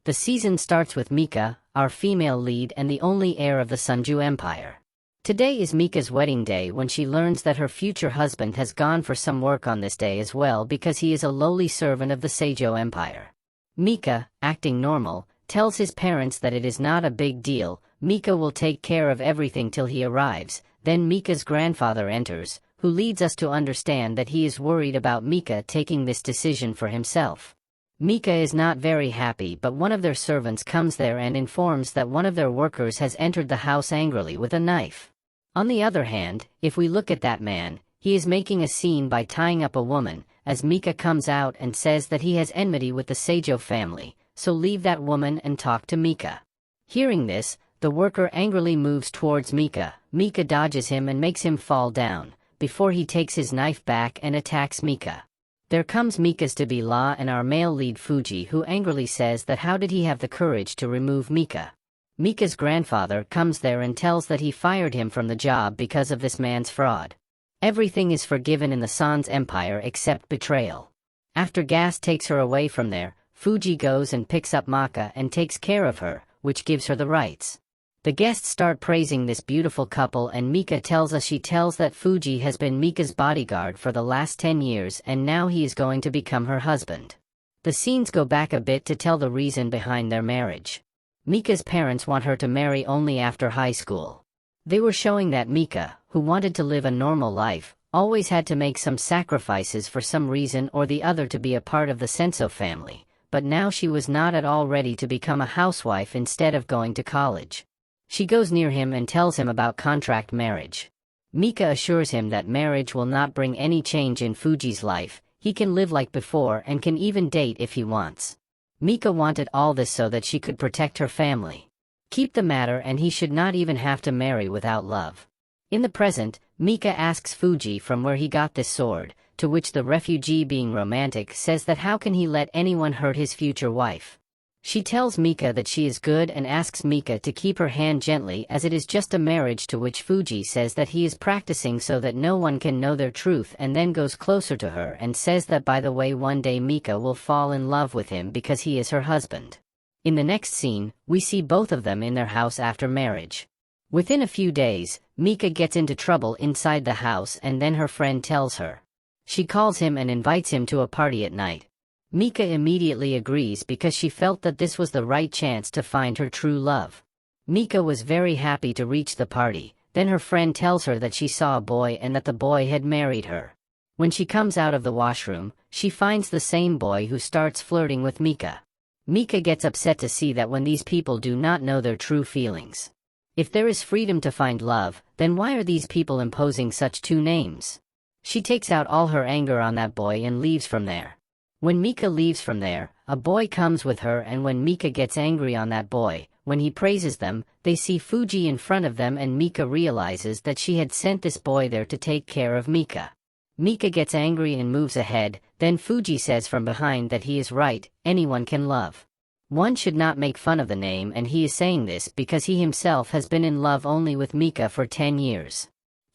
The season starts with Mika, our female lead and the only heir of the Sunju Empire. Today is Mika's wedding day when she learns that her future husband has gone for some work on this day as well because he is a lowly servant of the Seijo Empire. Mika, acting normal, tells his parents that it is not a big deal, Mika will take care of everything till he arrives. Then Mika's grandfather enters, who leads us to understand that he is worried about Mika taking this decision for himself. Mika is not very happy, but one of their servants comes there and informs that one of their workers has entered the house angrily with a knife. On the other hand, if we look at that man, he is making a scene by tying up a woman, as Mika comes out and says that he has enmity with the Seijo family, so leave that woman and talk to Mika. Hearing this, the worker angrily moves towards Mika. Mika dodges him and makes him fall down, before he takes his knife back and attacks Mika. There comes Mika's to-be-law and our male lead Fuji, who angrily says that how did he have the courage to remove Mika. Mika's grandfather comes there and tells that he fired him from the job because of this man's fraud. Everything is forgiven in the San's empire except betrayal. After Gas takes her away from there, Fuji goes and picks up Maka and takes care of her, which gives her the rights. The guests start praising this beautiful couple and Mika tells us she tells that Fuji has been Mika's bodyguard for the last 10 years and now he is going to become her husband. The scenes go back a bit to tell the reason behind their marriage. Mika's parents want her to marry only after high school. They were showing that Mika, who wanted to live a normal life, always had to make some sacrifices for some reason or the other to be a part of the Senso family, but now she was not at all ready to become a housewife instead of going to college. She goes near him and tells him about contract marriage. Mika assures him that marriage will not bring any change in Fuji's life, he can live like before and can even date if he wants. Mika wanted all this so that she could protect her family. Keep the matter and he should not even have to marry without love. In the present, Mika asks Fuji from where he got this sword, to which the refugee, being romantic, says that how can he let anyone hurt his future wife. She tells Mika that she is good and asks Mika to keep her hand gently as it is just a marriage, to which Fuji says that he is practicing so that no one can know their truth, and then goes closer to her and says that by the way one day Mika will fall in love with him because he is her husband. In the next scene, we see both of them in their house after marriage. Within a few days, Mika gets into trouble inside the house and then her friend tells her. She calls him and invites him to a party at night. Mika immediately agrees because she felt that this was the right chance to find her true love. Mika was very happy to reach the party, then her friend tells her that she saw a boy and that the boy had married her. When she comes out of the washroom, she finds the same boy who starts flirting with Mika. Mika gets upset to see that when these people do not know their true feelings. If there is freedom to find love, then why are these people imposing such two names? She takes out all her anger on that boy and leaves from there. When Mika leaves from there, a boy comes with her, and when Mika gets angry on that boy, when he praises them, they see Fuji in front of them and Mika realizes that she had sent this boy there to take care of Mika. Mika gets angry and moves ahead, then Fuji says from behind that he is right, anyone can love. One should not make fun of the name, and he is saying this because he himself has been in love only with Mika for 10 years.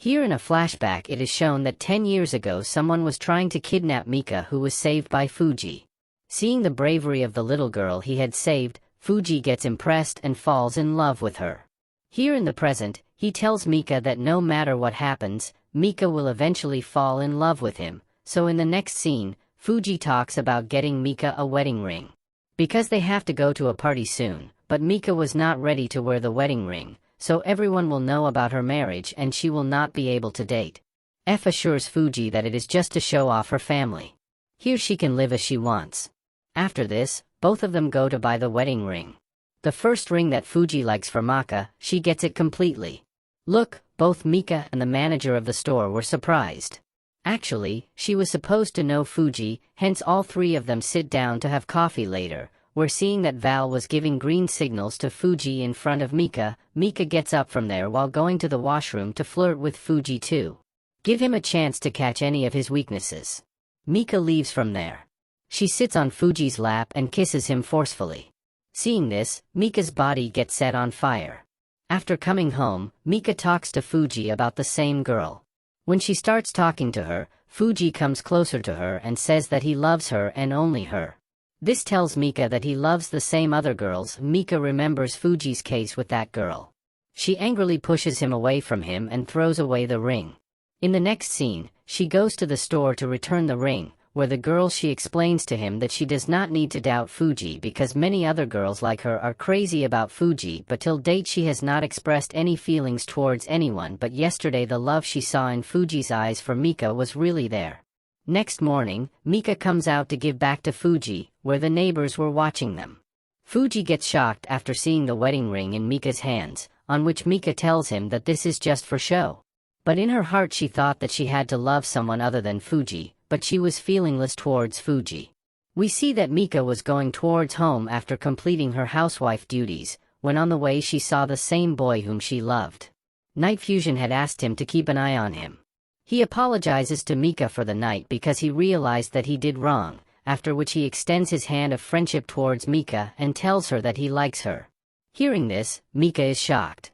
Here in a flashback it is shown that 10 years ago someone was trying to kidnap Mika, who was saved by Fuji. Seeing the bravery of the little girl he had saved, Fuji gets impressed and falls in love with her. Here in the present, he tells Mika that no matter what happens, Mika will eventually fall in love with him, so in the next scene, Fuji talks about getting Mika a wedding ring. Because they have to go to a party soon, but Mika was not ready to wear the wedding ring, so everyone will know about her marriage and she will not be able to date. F assures Fuji that it is just to show off her family. Here she can live as she wants. After this, both of them go to buy the wedding ring. The first ring that Fuji likes for Maka, she gets it completely. Look, both Mika and the manager of the store were surprised. Actually, she was supposed to know Fuji, hence all three of them sit down to have coffee later. We're seeing that Val was giving green signals to Fuji in front of Mika. Mika gets up from there while going to the washroom to flirt with Fuji too. Give him a chance to catch any of his weaknesses. Mika leaves from there. She sits on Fuji's lap and kisses him forcefully. Seeing this, Mika's body gets set on fire. After coming home, Mika talks to Fuji about the same girl. When she starts talking to her, Fuji comes closer to her and says that he loves her and only her. This tells Mika that he loves the same other girls. Mika remembers Fuji's case with that girl. She angrily pushes him away from him and throws away the ring. In the next scene, she goes to the store to return the ring, where the girl she explains to him that she does not need to doubt Fuji because many other girls like her are crazy about Fuji, but till date she has not expressed any feelings towards anyone, but yesterday the love she saw in Fuji's eyes for Mika was really there. Next morning, Mika comes out to give back to Fuji, where the neighbors were watching them. Fuji gets shocked after seeing the wedding ring in Mika's hands, on which Mika tells him that this is just for show. But in her heart she thought that she had to love someone other than Fuji, but she was feelingless towards Fuji. We see that Mika was going towards home after completing her housewife duties, when on the way she saw the same boy whom she loved. Night Fusion had asked him to keep an eye on him. He apologizes to Mika for the night because he realized that he did wrong, after which he extends his hand of friendship towards Mika and tells her that he likes her. Hearing this, Mika is shocked.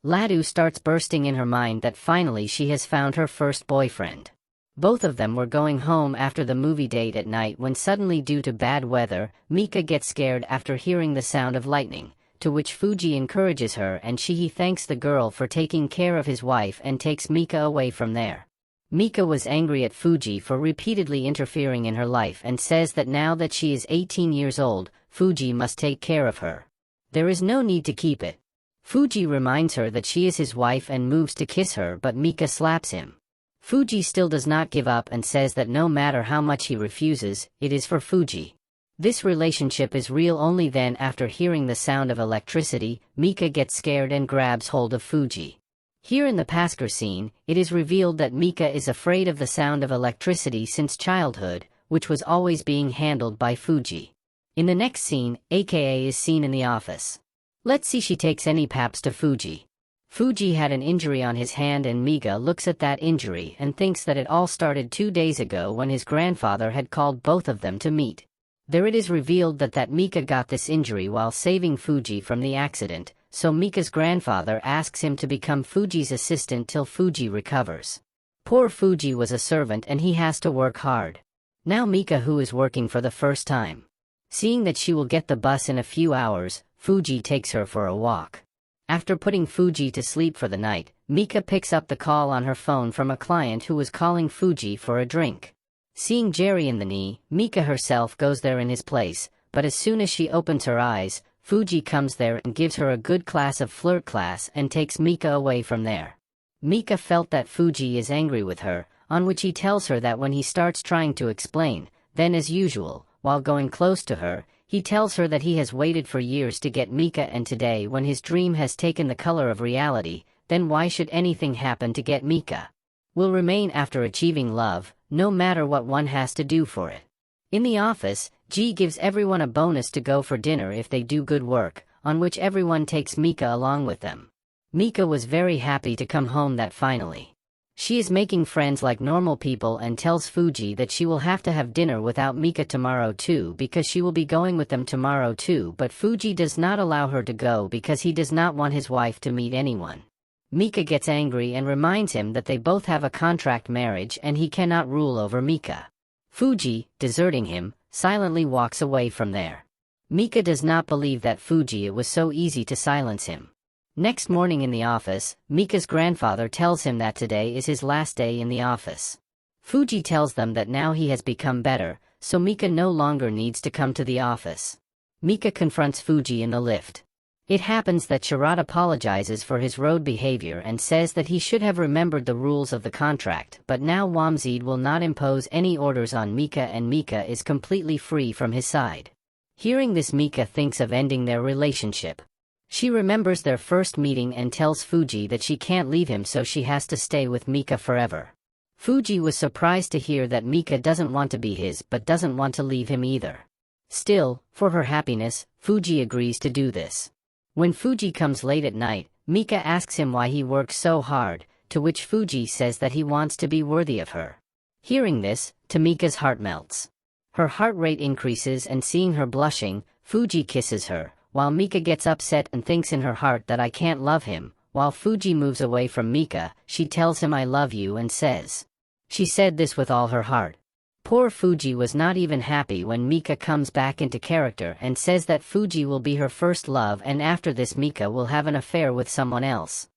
Ladu starts bursting in her mind that finally she has found her first boyfriend. Both of them were going home after the movie date at night when suddenly, due to bad weather, Mika gets scared after hearing the sound of lightning, to which Fuji encourages her and he thanks the girl for taking care of his wife and takes Mika away from there. Mika was angry at Fuji for repeatedly interfering in her life and says that now that she is 18 years old, Fuji must take care of her. There is no need to keep it. Fuji reminds her that she is his wife and moves to kiss her, but Mika slaps him. Fuji still does not give up and says that no matter how much he refuses, it is for Fuji. This relationship is real. Only then, after hearing the sound of electricity, Mika gets scared and grabs hold of Fuji. Here in the Pasker scene, it is revealed that Mika is afraid of the sound of electricity since childhood, which was always being handled by Fuji. In the next scene, aka is seen in the office. Let's see she takes any paps to Fuji. Fuji had an injury on his hand and Mika looks at that injury and thinks that it all started 2 days ago when his grandfather had called both of them to meet. There it is revealed that Mika got this injury while saving Fuji from the accident, so Mika's grandfather asks him to become Fuji's assistant till Fuji recovers. Poor Fuji was a servant and he has to work hard. Now Mika, who is working for the first time. Seeing that she will get the bus in a few hours, Fuji takes her for a walk. After putting Fuji to sleep for the night, Mika picks up the call on her phone from a client who was calling Fuji for a drink. Seeing Jerry in the knee, Mika herself goes there in his place, but as soon as she opens her eyes, Fuji comes there and gives her a good class of flirt class and takes Mika away from there. Mika felt that Fuji is angry with her, on which he tells her that when he starts trying to explain, then as usual, while going close to her, he tells her that he has waited for years to get Mika, and today when his dream has taken the color of reality, then why should anything happen to get Mika? Will remain after achieving love, no matter what one has to do for it. In the office, G gives everyone a bonus to go for dinner if they do good work, on which everyone takes Mika along with them. Mika was very happy to come home that finally. She is making friends like normal people and tells Fuji that she will have to have dinner without Mika tomorrow too because she will be going with them tomorrow too, but Fuji does not allow her to go because he does not want his wife to meet anyone. Mika gets angry and reminds him that they both have a contract marriage and he cannot rule over Mika. Fuji, deserting him, silently walks away from there. Mika does not believe that it was so easy to silence him. Next morning in the office, Mika's grandfather tells him that today is his last day in the office. Fuji tells them that now he has become better, so Mika no longer needs to come to the office. Mika confronts Fuji in the lift. It happens that Sharad apologizes for his road behavior and says that he should have remembered the rules of the contract, but now Wamzid will not impose any orders on Mika and Mika is completely free from his side. Hearing this, Mika thinks of ending their relationship. She remembers their first meeting and tells Fuji that she can't leave him, so she has to stay with Mika forever. Fuji was surprised to hear that Mika doesn't want to be his but doesn't want to leave him either. Still, for her happiness, Fuji agrees to do this. When Fuji comes late at night, Mika asks him why he works so hard, to which Fuji says that he wants to be worthy of her. Hearing this, Mika's heart melts. Her heart rate increases and seeing her blushing, Fuji kisses her, while Mika gets upset and thinks in her heart that I can't love him. While Fuji moves away from Mika, she tells him I love you and says. She said this with all her heart. Poor Fuji was not even happy when Mika comes back into character and says that Fuji will be her first love, and after this Mika will have an affair with someone else.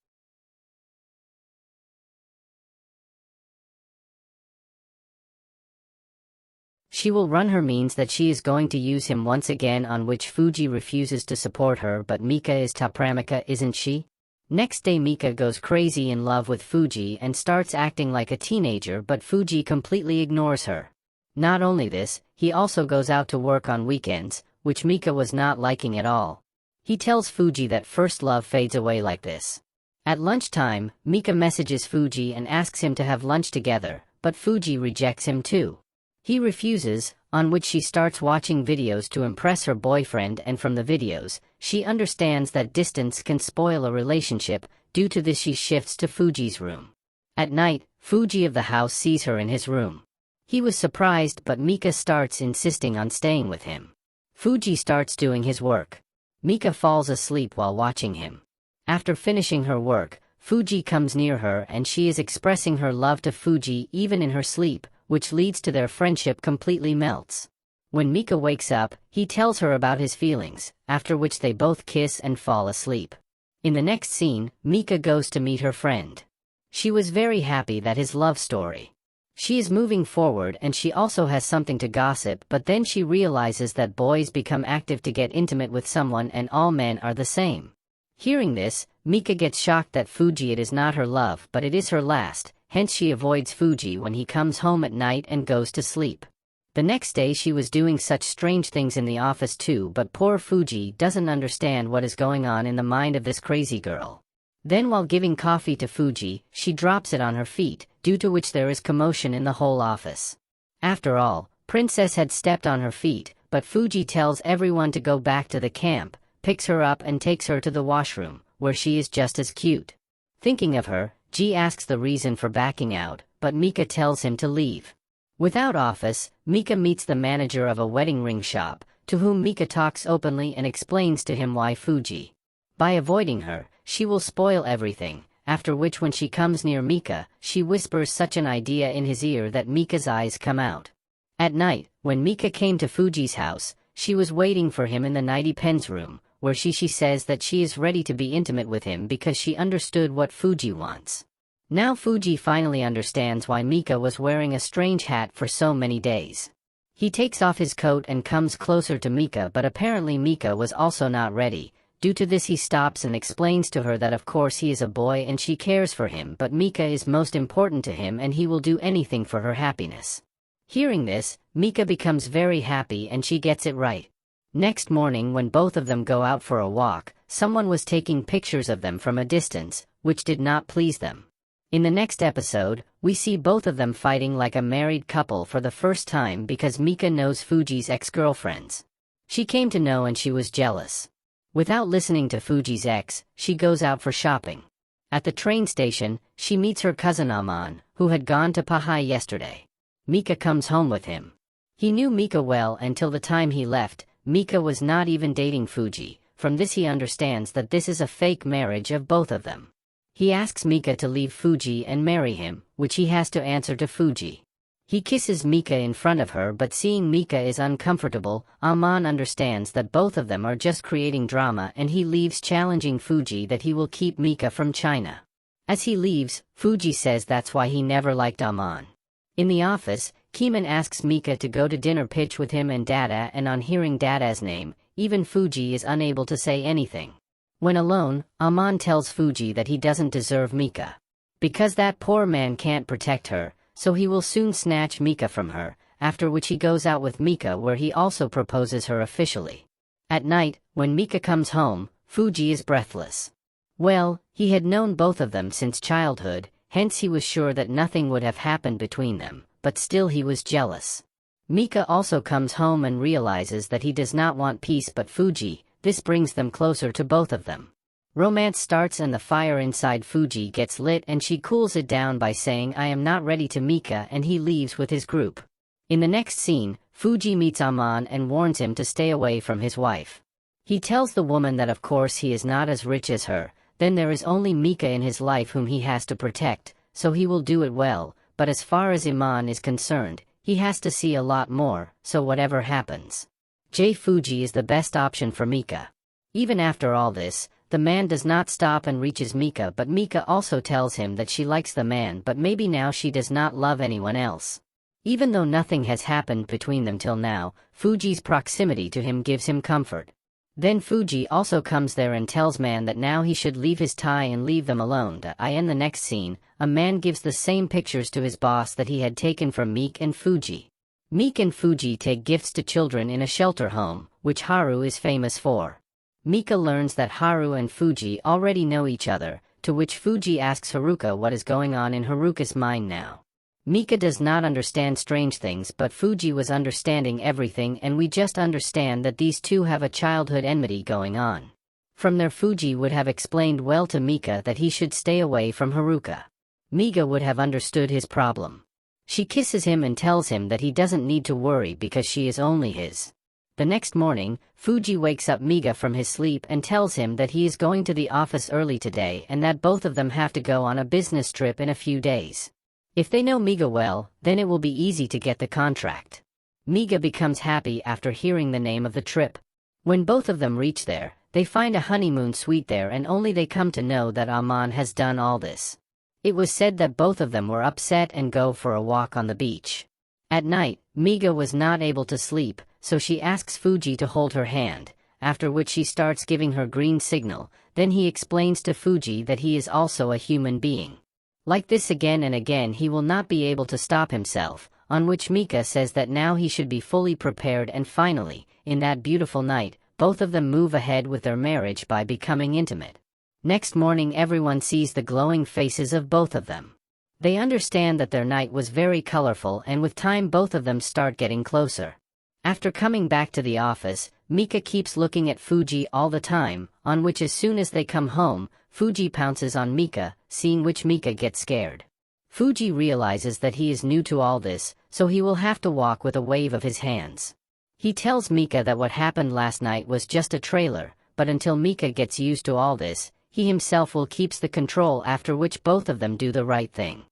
She will run her means that she is going to use him once again, on which Fuji refuses to support her, but Mika is Tapramika, isn't she? Next day Mika goes crazy in love with Fuji and starts acting like a teenager, but Fuji completely ignores her. Not only this, he also goes out to work on weekends, which Mika was not liking at all. He tells Fuji that first love fades away like this. At lunchtime, Mika messages Fuji and asks him to have lunch together, but Fuji rejects him too. He refuses, on which she starts watching videos to impress her boyfriend, and from the videos, she understands that distance can spoil a relationship. Due to this she shifts to Fuji's room. At night, Fuji of the house sees her in his room. He was surprised, but Mika starts insisting on staying with him. Fuji starts doing his work. Mika falls asleep while watching him. After finishing her work, Fuji comes near her and she is expressing her love to Fuji even in her sleep, which leads to their friendship completely melts. When Mika wakes up, he tells her about his feelings, after which they both kiss and fall asleep. In the next scene, Mika goes to meet her friend. She was very happy that his love story. She is moving forward and she also has something to gossip, but then she realizes that boys become active to get intimate with someone and all men are the same. Hearing this, Mika gets shocked that Fuji, it is not her love but it is her last, hence she avoids Fuji when he comes home at night and goes to sleep. The next day she was doing such strange things in the office too, but poor Fuji doesn't understand what is going on in the mind of this crazy girl. Then while giving coffee to Fuji, she drops it on her feet, due to which there is commotion in the whole office. After all, Princess had stepped on her feet, but Fuji tells everyone to go back to the camp, picks her up and takes her to the washroom, where she is just as cute. Thinking of her, Ji asks the reason for backing out, but Mika tells him to leave. Without office, Mika meets the manager of a wedding ring shop, to whom Mika talks openly and explains to him why Fuji. By avoiding her, she will spoil everything, after which when she comes near Mika, she whispers such an idea in his ear that Mika's eyes come out. At night, when Mika came to Fuji's house, she was waiting for him in the nighty pen's room, where she says that she is ready to be intimate with him because she understood what Fuji wants. Now Fuji finally understands why Mika was wearing a strange hat for so many days. He takes off his coat and comes closer to Mika, but apparently Mika was also not ready. Due to this he stops and explains to her that of course he is a boy and she cares for him, but Mika is most important to him and he will do anything for her happiness. Hearing this, Mika becomes very happy and she gets it right. Next morning when both of them go out for a walk, someone was taking pictures of them from a distance, which did not please them. In the next episode, we see both of them fighting like a married couple for the first time because Mika knows Fuji's ex-girlfriends. She came to know and she was jealous. Without listening to Fuji's ex, she goes out for shopping. At the train station, she meets her cousin Aman, who had gone to Pahai yesterday. Mika comes home with him. He knew Mika well until the time he left. Mika was not even dating Fuji. From this he understands that this is a fake marriage of both of them. He asks Mika to leave Fuji and marry him, which he has to answer to Fuji. He kisses Mika in front of her, but seeing Mika is uncomfortable, Aman understands that both of them are just creating drama and he leaves, challenging Fuji that he will keep Mika from China. As he leaves, Fuji says that's why he never liked Aman. In the office, Keeman asks Mika to go to dinner pitch with him and Dada, and on hearing Dada's name, even Fuji is unable to say anything. When alone, Aman tells Fuji that he doesn't deserve Mika. Because that poor man can't protect her, so he will soon snatch Mika from her, after which he goes out with Mika where he also proposes her officially. At night, when Mika comes home, Fuji is breathless. Well, he had known both of them since childhood, hence he was sure that nothing would have happened between them, but still he was jealous. Mika also comes home and realizes that he does not want peace but Fuji. This brings them closer to both of them. Romance starts and the fire inside Fuji gets lit and she cools it down by saying I am not ready to Mika, and he leaves with his group. In the next scene, Fuji meets Aman and warns him to stay away from his wife. He tells the woman that of course he is not as rich as her, then there is only Mika in his life whom he has to protect, so he will do it well, but as far as Aman is concerned, He has to see a lot more, so whatever happens, J. Fuji is the best option for Mika. Even after all this, the man does not stop and reaches Mika, but Mika also tells him that she likes the man, but maybe now she does not love anyone else. Even though nothing has happened between them till now, Fuji's proximity to him gives him comfort. Then Fuji also comes there and tells man that now he should leave his tie and leave them alone. In the next scene, a man gives the same pictures to his boss that he had taken from Meek and Fuji. Meek and Fuji take gifts to children in a shelter home, which Haru is famous for. Mika learns that Haru and Fuji already know each other, to which Fuji asks Haruka what is going on in Haruka's mind now. Mika does not understand strange things, but Fuji was understanding everything, and we just understand that these two have a childhood enmity going on. From there, Fuji would have explained well to Mika that he should stay away from Haruka. Mika would have understood his problem. She kisses him and tells him that he doesn't need to worry because she is only his. The next morning, Fuji wakes up Mika from his sleep and tells him that he is going to the office early today and that both of them have to go on a business trip in a few days. If they know Mika well, then it will be easy to get the contract. Mika becomes happy after hearing the name of the trip. When both of them reach there, they find a honeymoon suite there, and only they come to know that Aman has done all this. It was said that both of them were upset and go for a walk on the beach. At night, Mika was not able to sleep, so she asks Fuji to hold her hand, after which she starts giving her green signal. Then he explains to Fuji that he is also a human being. Like this again and again, he will not be able to stop himself, on which Mika says that now he should be fully prepared, and finally, in that beautiful night, both of them move ahead with their marriage by becoming intimate. Next morning, everyone sees the glowing faces of both of them. They understand that their night was very colorful, and with time both of them start getting closer. After coming back to the office, Mika keeps looking at Fuji all the time, on which as soon as they come home, Fuji pounces on Mika, seeing which Mika gets scared. Fuji realizes that he is new to all this, so he will have to walk with a wave of his hands. He tells Mika that what happened last night was just a trailer, but until Mika gets used to all this, he himself will keep the control, after which both of them do the right thing.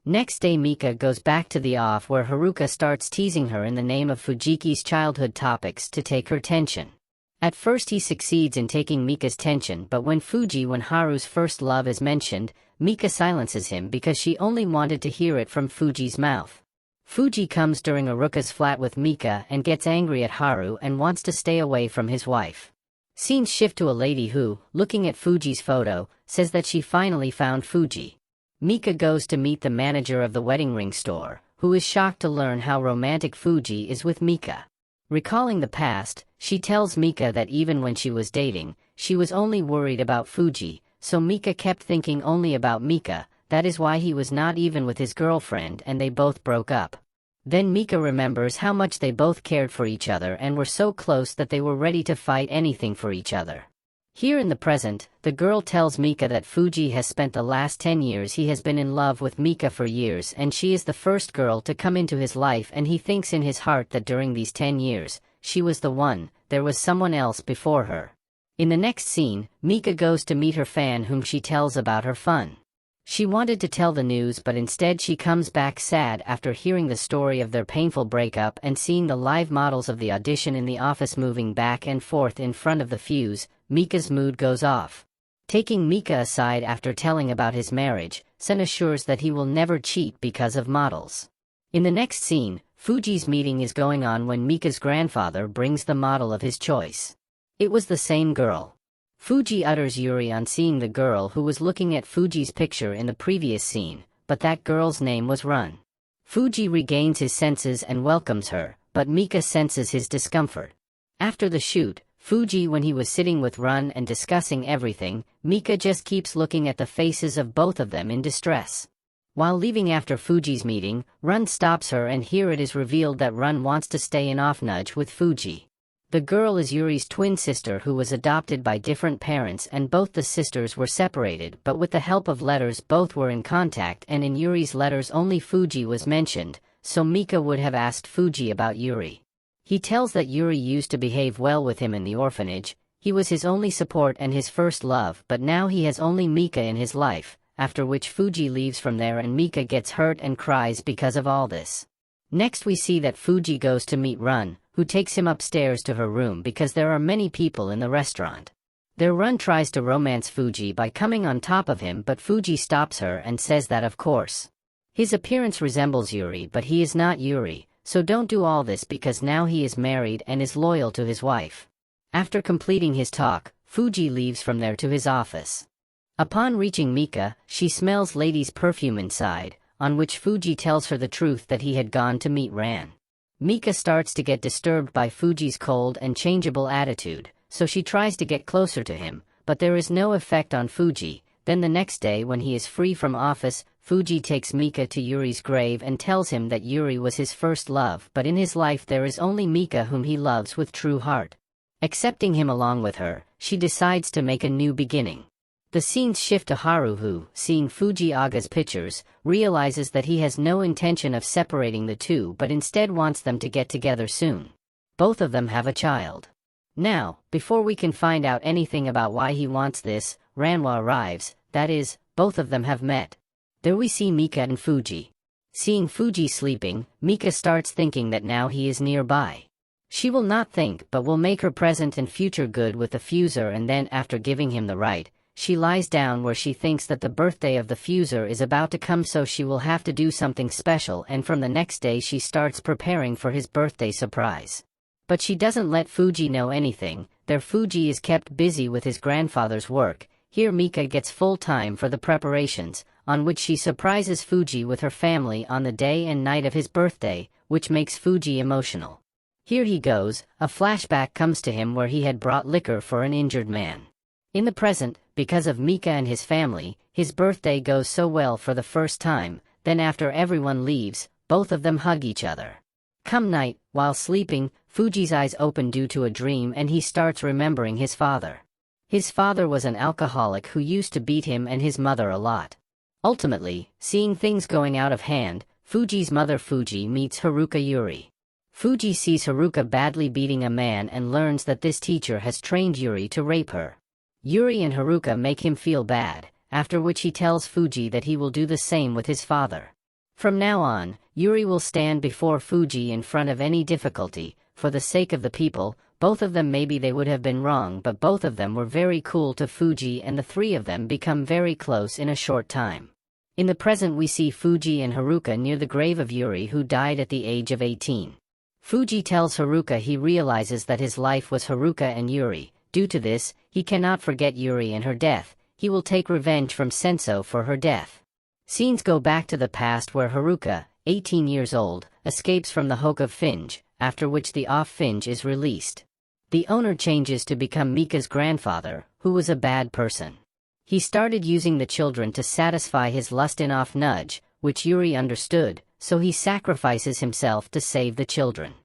Next day, Mika goes back to the off where Haruka starts teasing her in the name of Fujiki's childhood topics to take her tension. At first he succeeds in taking Mika's tension, but when Haru's first love is mentioned, Mika silences him because she only wanted to hear it from Fuji's mouth. Fuji comes during Haruka's flat with Mika and gets angry at Haru and wants to stay away from his wife. Scenes shift to a lady who, looking at Fuji's photo, says that she finally found Fuji. Mika goes to meet the manager of the wedding ring store, who is shocked to learn how romantic Fuji is with Mika. Recalling the past, she tells Mika that even when she was dating, she was only worried about Fuji, so Mika kept thinking only about Mika. That is why he was not even with his girlfriend and they both broke up. Then Mika remembers how much they both cared for each other and were so close that they were ready to fight anything for each other. Here in the present, the girl tells Mika that Fuji has spent the last 10 years he has been in love with Mika for years, and she is the first girl to come into his life, and he thinks in his heart that during these 10 years, she was the one, there was someone else before her. In the next scene, Mika goes to meet her fan whom she tells about her fun. She wanted to tell the news, but instead she comes back sad after hearing the story of their painful breakup and seeing the live models of the audition in the office moving back and forth in front of the fuse. Mika's mood goes off. Taking Mika aside after telling about his marriage, Sen assures that he will never cheat because of models. In the next scene, Fuji's meeting is going on when Mika's grandfather brings the model of his choice. It was the same girl. Fuji utters Yuri on seeing the girl who was looking at Fuji's picture in the previous scene, but that girl's name was Run. Fuji regains his senses and welcomes her, but Mika senses his discomfort. After the shoot, Fuji, when he was sitting with Run and discussing everything, Mika just keeps looking at the faces of both of them in distress. While leaving after Fuji's meeting, Run stops her, and here it is revealed that Run wants to stay in off-nudge with Fuji. The girl is Yuri's twin sister who was adopted by different parents, and both the sisters were separated, but with the help of letters both were in contact, and in Yuri's letters only Fuji was mentioned, so Mika would have asked Fuji about Yuri. He tells that Yuri used to behave well with him in the orphanage, he was his only support and his first love, but now he has only Mika in his life, after which Fuji leaves from there and Mika gets hurt and cries because of all this. Next we see that Fuji goes to meet Run, who takes him upstairs to her room because there are many people in the restaurant. Their Run tries to romance Fuji by coming on top of him, but Fuji stops her and says that of course. His appearance resembles Yuri, but he is not Yuri, so don't do all this because now he is married and is loyal to his wife. After completing his talk, Fuji leaves from there to his office. Upon reaching Mika, she smells Lady's perfume inside, on which Fuji tells her the truth that he had gone to meet Ran. Mika starts to get disturbed by Fuji's cold and changeable attitude, so she tries to get closer to him, but there is no effect on Fuji. Then the next day when he is free from office, Fuji takes Mika to Yuri's grave and tells him that Yuri was his first love, but in his life there is only Mika whom he loves with true heart. Accepting him along with her, she decides to make a new beginning. The scenes shift to Haru who, seeing Fuji Aga's pictures, realizes that he has no intention of separating the two but instead wants them to get together soon. Both of them have a child. Now, before we can find out anything about why he wants this, Ranwa arrives, that is, both of them have met. There we see Mika and Fuji. Seeing Fuji sleeping, Mika starts thinking that now he is nearby. She will not think but will make her present and future good with the fuser, and then after giving him the right, she lies down where she thinks that the birthday of the fuser is about to come, so she will have to do something special, and from the next day she starts preparing for his birthday surprise. But she doesn't let Fuji know anything. There Fuji is kept busy with his grandfather's work. Here Mika gets full time for the preparations, on which she surprises Fuji with her family on the day and night of his birthday, which makes Fuji emotional. Here he goes, a flashback comes to him where he had brought liquor for an injured man. In the present, because of Mika and his family, his birthday goes so well for the first time. Then after everyone leaves, both of them hug each other. Come night, while sleeping, Fuji's eyes open due to a dream and he starts remembering his father. His father was an alcoholic who used to beat him and his mother a lot. Ultimately, seeing things going out of hand, Fuji's mother Fuji meets Haruka Yuri. Fuji sees Haruka badly beating a man and learns that this teacher has trained Yuri to rape her. Yuri and Haruka make him feel bad, after which he tells Fuji that he will do the same with his father. From now on, Yuri will stand before Fuji in front of any difficulty, for the sake of the people. Both of them, maybe they would have been wrong, but both of them were very cool to Fuji and the three of them become very close in a short time. In the present we see Fuji and Haruka near the grave of Yuri who died at the age of 18. Fuji tells Haruka he realizes that his life was Haruka and Yuri. Due to this, he cannot forget Yuri and her death. He will take revenge from Senso for her death. Scenes go back to the past where Haruka, 18 years old, escapes from the Hoke of Finge, after which the off Finge is released. The owner changes to become Mika's grandfather, who was a bad person. He started using the children to satisfy his lust in off nudge, which Yuri understood, so he sacrifices himself to save the children.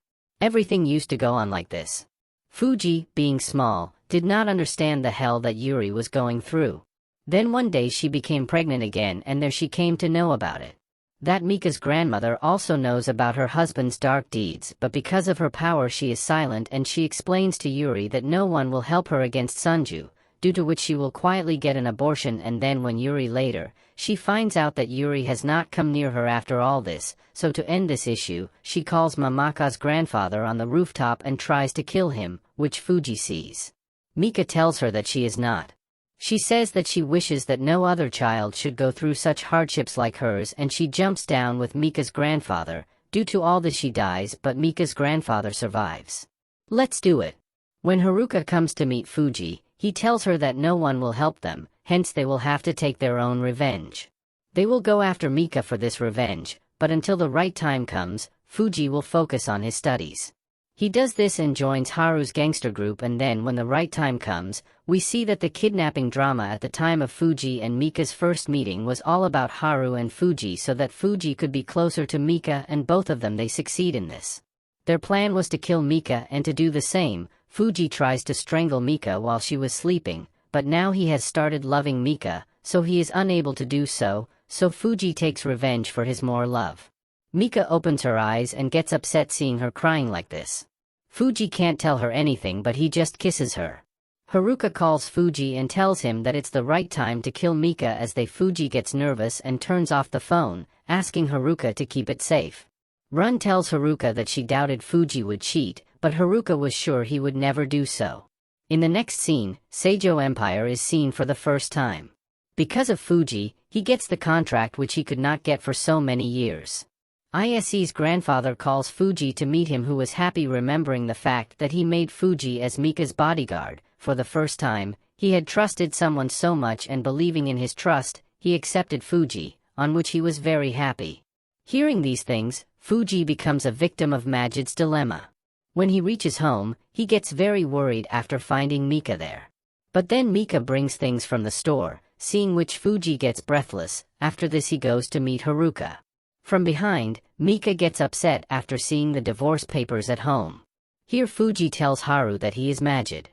Everything used to go on like this. Fuji, being small, did not understand the hell that Yuri was going through. Then one day she became pregnant again and there she came to know about it. That Mika's grandmother also knows about her husband's dark deeds, but because of her power she is silent and she explains to Yuri that no one will help her against Sunju, due to which she will quietly get an abortion. And then when Yuri later, she finds out that Yuri has not come near her after all this, so to end this issue, she calls Mamaka's grandfather on the rooftop and tries to kill him, which Fuji sees. Mika tells her that she is not. She says that she wishes that no other child should go through such hardships like hers, and she jumps down with Mika's grandfather. Due to all this she dies, but Mika's grandfather survives. Let's do it. When Haruka comes to meet Fuji, he tells her that no one will help them, hence they will have to take their own revenge. They will go after Mika for this revenge, but until the right time comes, Fuji will focus on his studies. He does this and joins Haru's gangster group, and then when the right time comes, we see that the kidnapping drama at the time of Fuji and Mika's first meeting was all about Haru and Fuji so that Fuji could be closer to Mika, and both of them they succeed in this. Their plan was to kill Mika, and to do the same, Fuji tries to strangle Mika while she was sleeping, but now he has started loving Mika, so he is unable to do so, so Fuji takes revenge for his more love. Mika opens her eyes and gets upset seeing her crying like this. Fuji can't tell her anything but he just kisses her. Haruka calls Fuji and tells him that it's the right time to kill Mika as Fuji gets nervous and turns off the phone, asking Haruka to keep it safe. Run tells Haruka that she doubted Fuji would cheat, but Haruka was sure he would never do so. In the next scene, Seijo Empire is seen for the first time. Because of Fuji, he gets the contract which he could not get for so many years. ISE's grandfather calls Fuji to meet him, who was happy remembering the fact that he made Fuji as Mika's bodyguard. For the first time, he had trusted someone so much, and believing in his trust, he accepted Fuji, on which he was very happy. Hearing these things, Fuji becomes a victim of Majid's dilemma. When he reaches home, he gets very worried after finding Mika there. But then Mika brings things from the store, seeing which Fuji gets breathless. After this he goes to meet Haruka. From behind, Mika gets upset after seeing the divorce papers at home. Here Fuji tells Haru that he is Majid.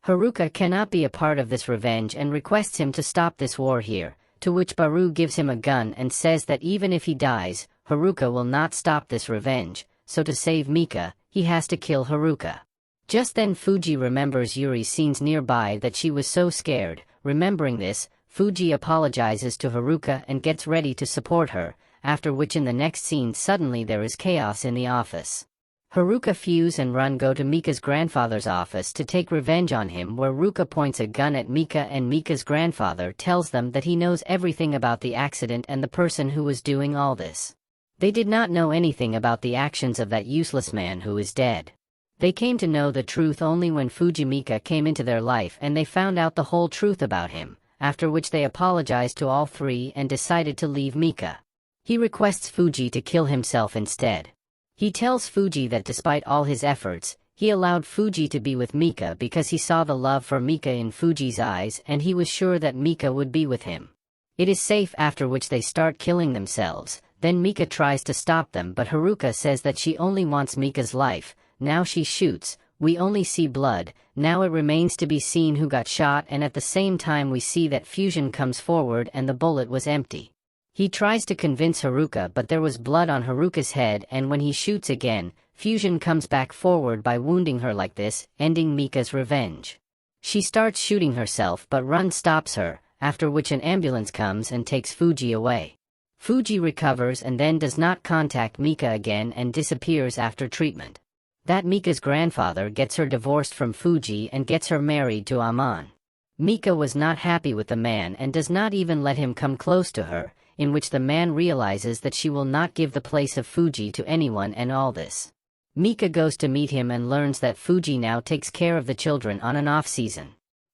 Haruka cannot be a part of this revenge and requests him to stop this war here, to which Baru gives him a gun and says that even if he dies, Haruka will not stop this revenge, so to save Mika, he has to kill Haruka. Just then Fuji remembers Yuri's scenes nearby that she was so scared. Remembering this, Fuji apologizes to Haruka and gets ready to support her, after which in the next scene suddenly there is chaos in the office. Haruka, Fuse and Run go to Mika's grandfather's office to take revenge on him, where Haruka points a gun at Mika and Mika's grandfather tells them that he knows everything about the accident and the person who was doing all this. They did not know anything about the actions of that useless man who is dead. They came to know the truth only when Mika came into their life and they found out the whole truth about him, after which they apologized to all three and decided to leave Mika. He requests Fuji to kill himself instead. He tells Fuji that despite all his efforts, he allowed Fuji to be with Mika because he saw the love for Mika in Fuji's eyes and he was sure that Mika would be with him. It is safe, after which they start killing themselves. Then Mika tries to stop them, but Haruka says that she only wants Mika's life. Now she shoots. We only see blood. Now it remains to be seen who got shot, and at the same time we see that Fusion comes forward and the bullet was empty. He tries to convince Haruka, but there was blood on Haruka's head, and when he shoots again, Fusion comes back forward by wounding her like this, ending Mika's revenge. She starts shooting herself, but Run stops her, after which an ambulance comes and takes Fuji away. Fuji recovers and then does not contact Mika again and disappears after treatment. That Mika's grandfather gets her divorced from Fuji and gets her married to Amon. Mika was not happy with the man and does not even let him come close to her, in which the man realizes that she will not give the place of Fuji to anyone, and all this. Mika goes to meet him and learns that Fuji now takes care of the children on an off-season.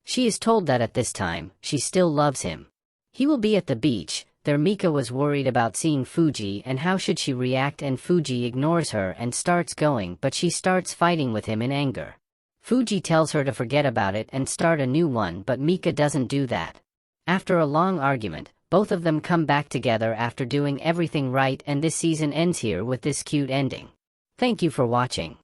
She is told that at this time, she still loves him. He will be at the beach. There Mika was worried about seeing Fuji and how should she react, and Fuji ignores her and starts going, but she starts fighting with him in anger. Fuji tells her to forget about it and start a new one, but Mika doesn't do that. After a long argument, both of them come back together after doing everything right, and this season ends here with this cute ending. Thank you for watching.